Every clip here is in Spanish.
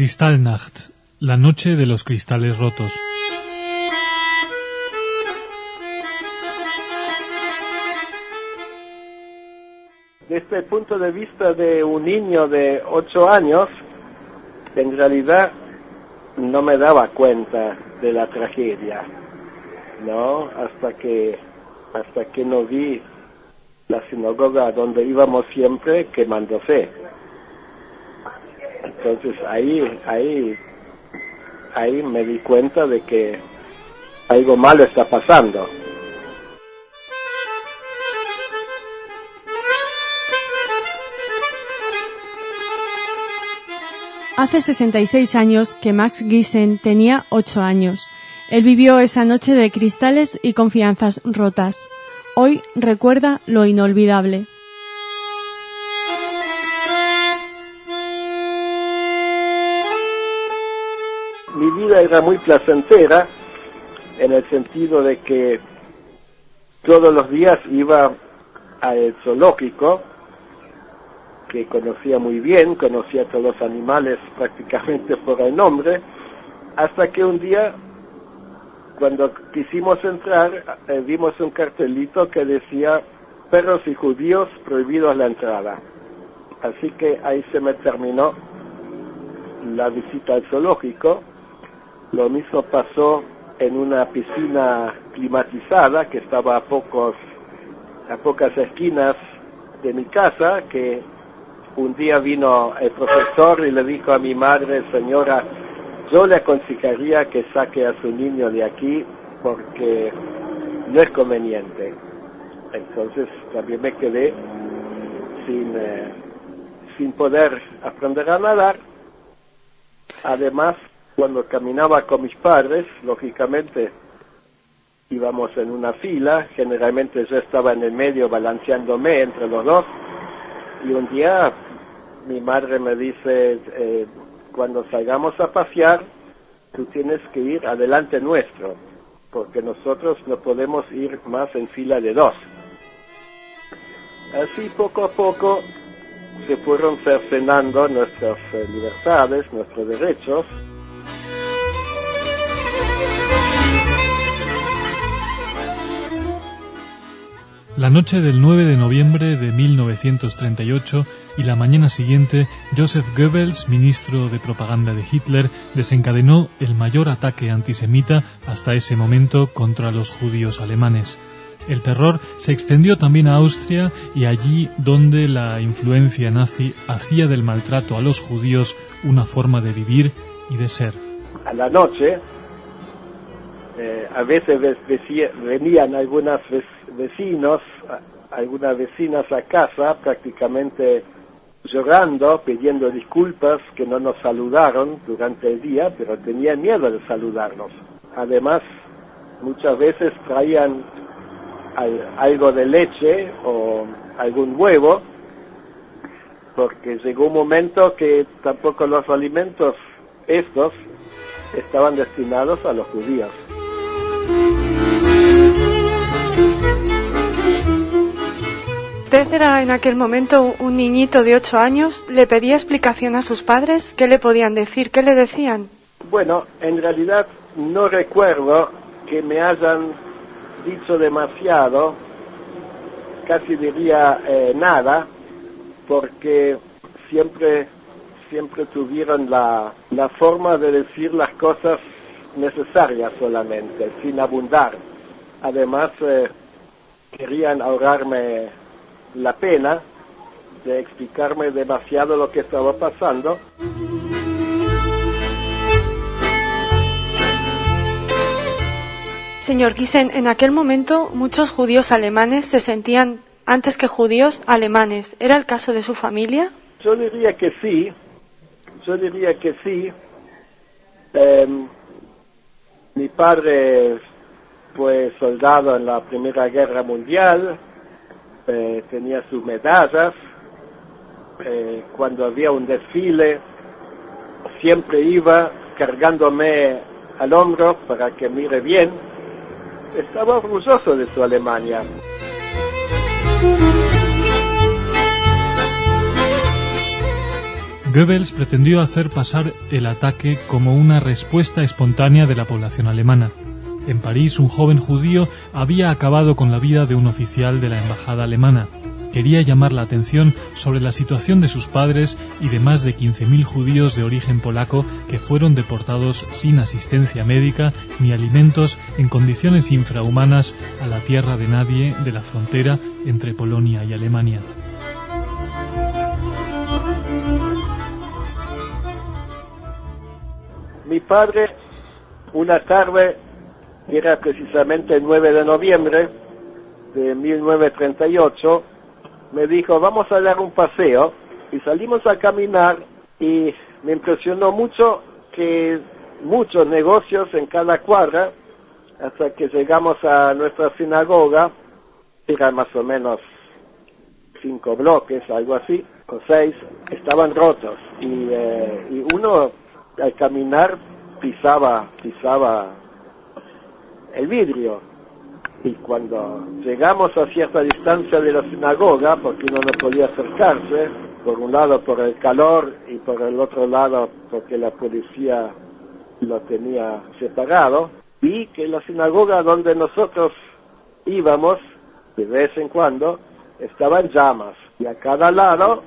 Kristallnacht, la noche de los cristales rotos. Desde el punto de vista de un niño de 8 años, en realidad no me daba cuenta de la tragedia, ¿no? Hasta que no vi la sinagoga donde íbamos siempre quemándose. Entonces ahí me di cuenta de que algo malo está pasando. Hace 66 años que Max Giesen tenía 8 años. Él vivió esa noche de cristales y confianzas rotas. Hoy recuerda lo inolvidable. Mi vida era muy placentera en el sentido de que todos los días iba al zoológico, que conocía muy bien, conocía a todos los animales prácticamente por el nombre, hasta que un día, cuando quisimos entrar, vimos un cartelito que decía perros y judíos prohibidos la entrada. Así que ahí se me terminó la visita al zoológico. Lo mismo pasó en una piscina climatizada que estaba a pocas esquinas de mi casa, que un día vino el profesor y le dijo a mi madre: señora, yo le aconsejaría que saque a su niño de aquí porque no es conveniente. Entonces también me quedé sin poder aprender a nadar. Además, cuando caminaba con mis padres, lógicamente íbamos en una fila, generalmente yo estaba en el medio balanceándome entre los dos, y un día mi madre me dice: cuando salgamos a pasear, tú tienes que ir adelante nuestro, porque nosotros no podemos ir más en fila de dos. Así poco a poco se fueron cercenando nuestras libertades, nuestros derechos. La noche del 9 de noviembre de 1938 y la mañana siguiente, Joseph Goebbels, ministro de propaganda de Hitler, desencadenó el mayor ataque antisemita hasta ese momento contra los judíos alemanes. El terror se extendió también a Austria, y allí donde la influencia nazi hacía del maltrato a los judíos una forma de vivir y de ser. A la noche, a veces venían algunas algunas vecinas a casa prácticamente llorando, pidiendo disculpas que no nos saludaron durante el día, pero tenían miedo de saludarnos. Además, muchas veces traían algo de leche o algún huevo, porque llegó un momento que tampoco los alimentos estos estaban destinados a los judíos. Usted era en aquel momento un niñito de 8 años, ¿le pedía explicación a sus padres? ¿Qué le podían decir? ¿Qué le decían? Bueno, en realidad no recuerdo que me hayan dicho demasiado, casi diría nada, porque siempre tuvieron la forma de decir las cosas necesarias solamente, sin abundar. Además, querían ahorrarme la pena de explicarme demasiado lo que estaba pasando. Señor Giesen, en aquel momento muchos judíos alemanes se sentían, antes que judíos, alemanes. ¿Era el caso de su familia? Yo diría que sí. Mi padre fue soldado en la Primera Guerra Mundial, tenía sus medallas. Cuando había un desfile, siempre iba cargándome al hombro para que mire bien. Estaba orgulloso de su Alemania. Goebbels pretendió hacer pasar el ataque como una respuesta espontánea de la población alemana. En París, un joven judío había acabado con la vida de un oficial de la embajada alemana. Quería llamar la atención sobre la situación de sus padres y de más de 15.000 judíos de origen polaco que fueron deportados sin asistencia médica ni alimentos en condiciones infrahumanas a la tierra de nadie de la frontera entre Polonia y Alemania. Mi padre, una tarde, era precisamente el 9 de noviembre de 1938, me dijo, vamos a dar un paseo, y salimos a caminar, y me impresionó mucho que muchos negocios en cada cuadra, hasta que llegamos a nuestra sinagoga, eran más o menos 5 bloques, algo así, o 6, estaban rotos, y uno al caminar pisaba el vidrio, y cuando llegamos a cierta distancia de la sinagoga, porque uno no podía acercarse, por un lado por el calor y por el otro lado porque la policía lo tenía separado, vi que la sinagoga donde nosotros íbamos de vez en cuando estaba en llamas, y a cada lado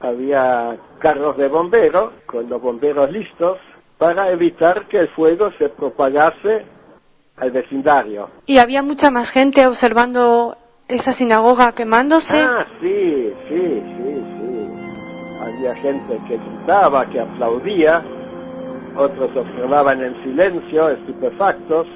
había carros de bomberos con los bomberos listos para evitar que el fuego se propagase al vecindario. ¿Y había mucha más gente observando esa sinagoga quemándose? Ah, sí. Había gente que gritaba, que aplaudía, otros observaban en silencio, estupefactos.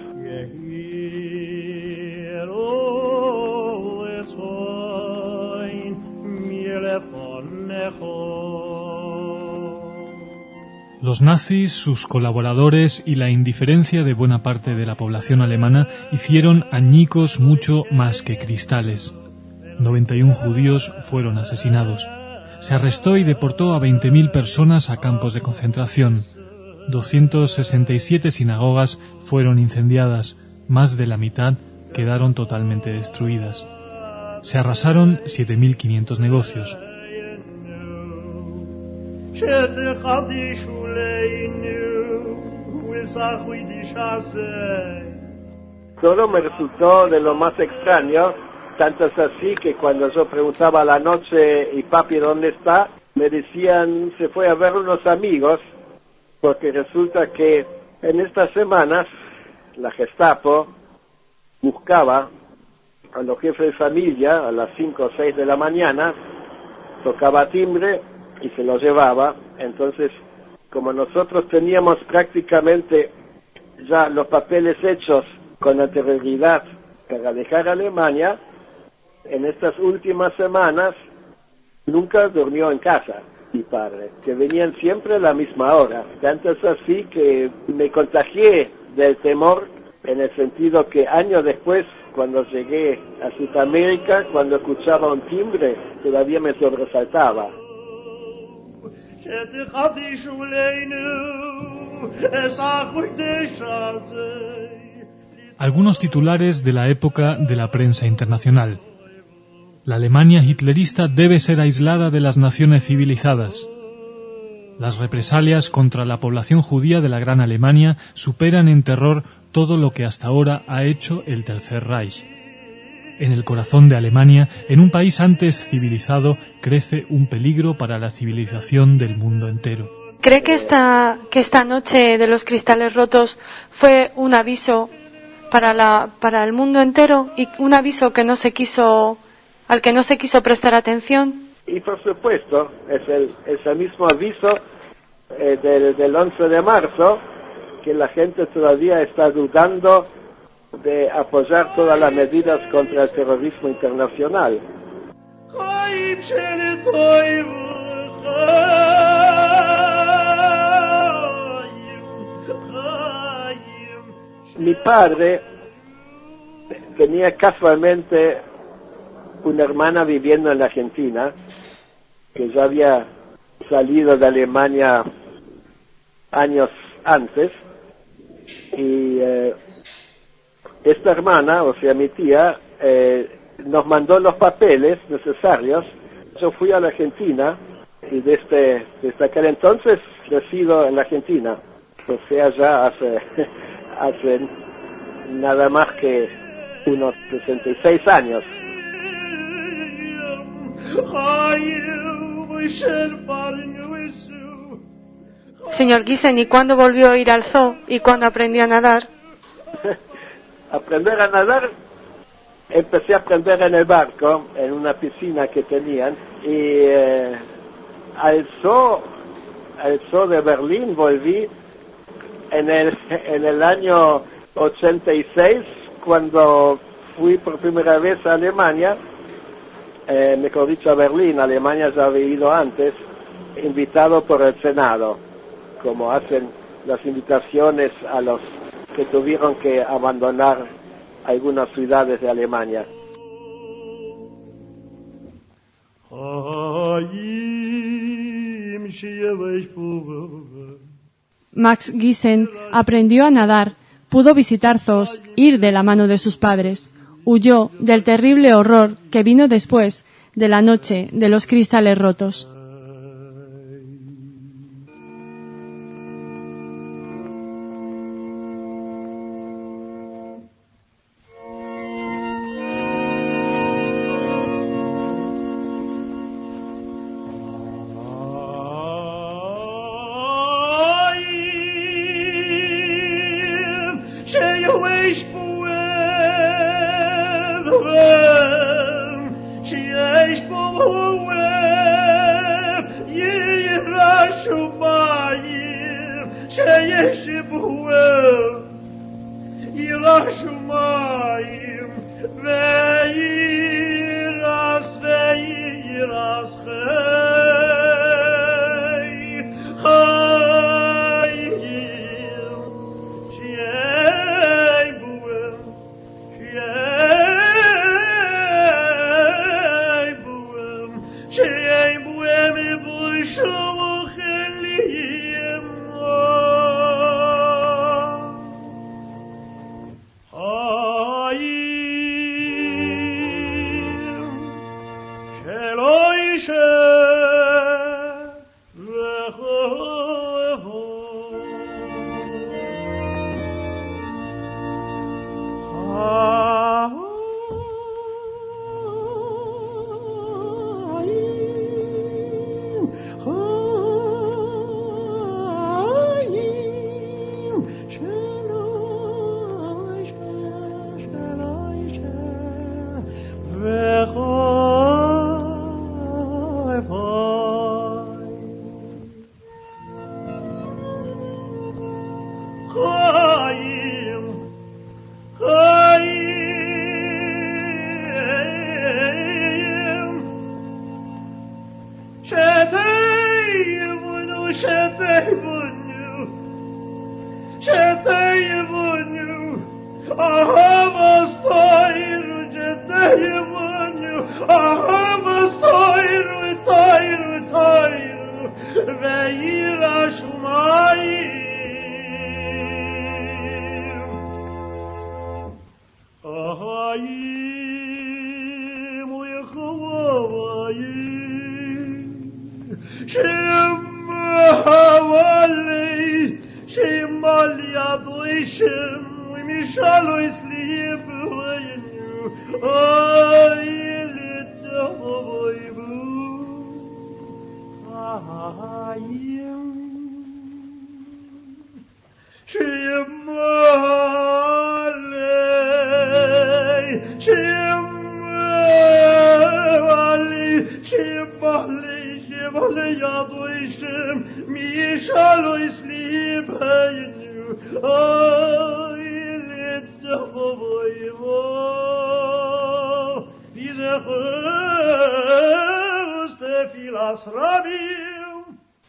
Los nazis, sus colaboradores y la indiferencia de buena parte de la población alemana hicieron añicos mucho más que cristales. 91 judíos fueron asesinados. Se arrestó y deportó a 20.000 personas a campos de concentración. 267 sinagogas fueron incendiadas, más de la mitad quedaron totalmente destruidas. Se arrasaron 7.500 negocios. Todo me resultó de lo más extraño, tanto es así que cuando yo preguntaba a la noche, ¿y papi dónde está?, me decían, se fue a ver unos amigos, porque resulta que en estas semanas la Gestapo buscaba a los jefes de familia a las 5 o 6 de la mañana, tocaba timbre y se lo llevaba. Entonces, como nosotros teníamos prácticamente ya los papeles hechos con anterioridad para dejar Alemania, en estas últimas semanas nunca durmió en casa mi padre, que venían siempre a la misma hora. Tanto es así que me contagié del temor, en el sentido que años después, cuando llegué a Sudamérica, cuando escuchaba un timbre, todavía me sobresaltaba. Algunos titulares de la época de la prensa internacional. La Alemania hitlerista debe ser aislada de las naciones civilizadas. Las represalias contra la población judía de la Gran Alemania superan en terror todo lo que hasta ahora ha hecho el Tercer Reich. En el corazón de Alemania, en un país antes civilizado, crece un peligro para la civilización del mundo entero. ¿Cree que esta noche de los cristales rotos fue un aviso para el mundo entero y un aviso al que no se quiso prestar atención? Y por supuesto, es el mismo aviso del 11 de marzo, que la gente todavía está dudando de apoyar todas las medidas contra el terrorismo internacional. Mi padre tenía casualmente una hermana viviendo en la Argentina, que ya había salido de Alemania años antes, y esta hermana, o sea mi tía, nos mandó los papeles necesarios. Yo fui a la Argentina Y desde aquel entonces resido en la Argentina, o sea, ya hace nada más que unos 66 años. Señor Giesen, ¿y cuándo volvió a ir al zoo? ¿Y cuándo aprendió a nadar? Aprender a nadar, empecé a aprender en el barco, en una piscina que tenían, y al zoo de Berlín volví en el año 86, cuando fui por primera vez a Alemania, mejor dicho a Berlín. Alemania ya había ido antes, invitado por el Senado, como hacen las invitaciones a los que tuvieron que abandonar algunas ciudades de Alemania. Max Giesen aprendió a nadar, pudo visitar zoos, ir de la mano de sus padres. Huyó del terrible horror que vino después de la noche de los cristales rotos.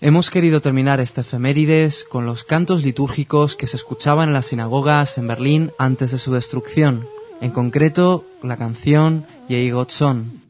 Hemos querido terminar este efemérides con los cantos litúrgicos que se escuchaban en las sinagogas en Berlín antes de su destrucción, en concreto la canción Yehí Gott Shon.